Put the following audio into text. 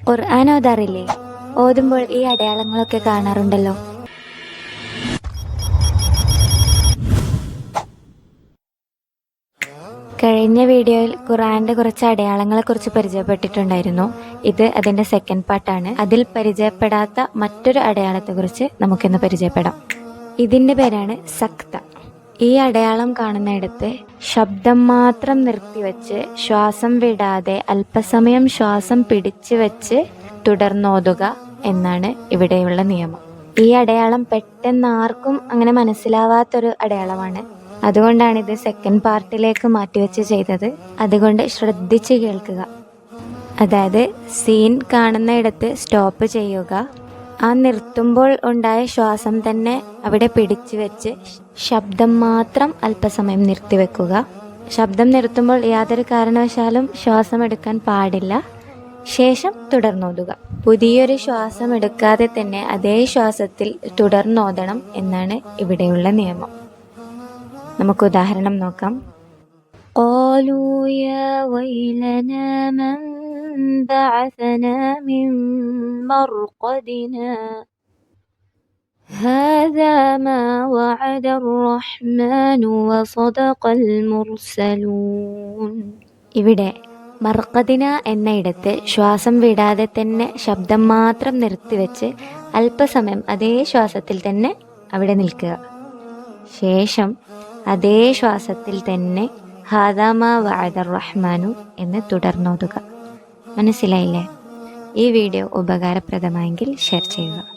ഖുർആൻ ഓതാറില്ലേ? ഓതുമ്പോൾ ഈ അടയാളങ്ങളൊക്കെ കാണാറുണ്ടല്ലോ. കഴിഞ്ഞ വീഡിയോയിൽ ഖുർആന്റെ കുറച്ച് അടയാളങ്ങളെ കുറിച്ച് പരിചയപ്പെട്ടിട്ടുണ്ടായിരുന്നു. ഇത് അതിന്റെ സെക്കൻഡ് പാർട്ടാണ്. അതിൽ പരിചയപ്പെടാത്ത മറ്റൊരു അടയാളത്തെക്കുറിച്ച് നമുക്കിന്ന് പരിചയപ്പെടാം. ഇതിന്റെ പേരാണ് സക്ത. ഈ അടയാളം കാണുന്നിടത്ത് ശബ്ദം മാത്രം നിർത്തിവെച്ച് ശ്വാസം വിടാതെ അല്പസമയം ശ്വാസം പിടിച്ചു വെച്ച് തുടർന്നോതുക എന്നാണ് ഇവിടെയുള്ള നിയമം. ഈ അടയാളം പെട്ടെന്ന് ആർക്കും അങ്ങനെ മനസ്സിലാവാത്തൊരു അടയാളമാണ്. അതുകൊണ്ടാണ് ഇത് സെക്കൻഡ് പാർട്ടിലേക്ക് മാറ്റിവെച്ച് ചെയ്തത്. അതുകൊണ്ട് ശ്രദ്ധിച്ച് കേൾക്കുക. അതായത് സീൻ കാണുന്നയിടത്ത് സ്റ്റോപ്പ് ചെയ്യുക. ആ നിർത്തുമ്പോൾ ഉണ്ടായ ശ്വാസം തന്നെ അവിടെ പിടിച്ചു വെച്ച് ശബ്ദം മാത്രം അല്പസമയം നിർത്തിവെക്കുക. ശബ്ദം നിർത്തുമ്പോൾ യാതൊരു കാരണവശാലും ശ്വാസം എടുക്കാൻ പാടില്ല. ശേഷം തുടർന്നോതുക. പുതിയൊരു ശ്വാസം എടുക്കാതെ തന്നെ അതേ ശ്വാസത്തിൽ തുടർന്നോതണം എന്നാണ് ഇവിടെയുള്ള നിയമം. നമുക്ക് ഉദാഹരണം നോക്കാം. قالوا يا ويلنا من بعثنا من مرقدنا هذا ما وعد الرحمن وصدق المرسلون. ഇവിടെ മർഖദിന എന്നയിടത്ത് ശ്വാസം വിടാതെ തന്നെ ശബ്ദം മാത്രം നിർത്തിവെച്ച് അല്പസമയം അതേ ശ്വാസത്തിൽ തന്നെ അവിടെ നിൽക്കുക. ശേഷം അതേ ശ്വാസത്തിൽ തന്നെ ഹാദാ മാ വഅദർ റഹ്മാനു എന്ന് തുടർന്നോതുക. മനസ്സിലായില്ലേ? ഈ വീഡിയോ ഉപകാരപ്രദമായെങ്കിൽ ഷെയർ ചെയ്യുക.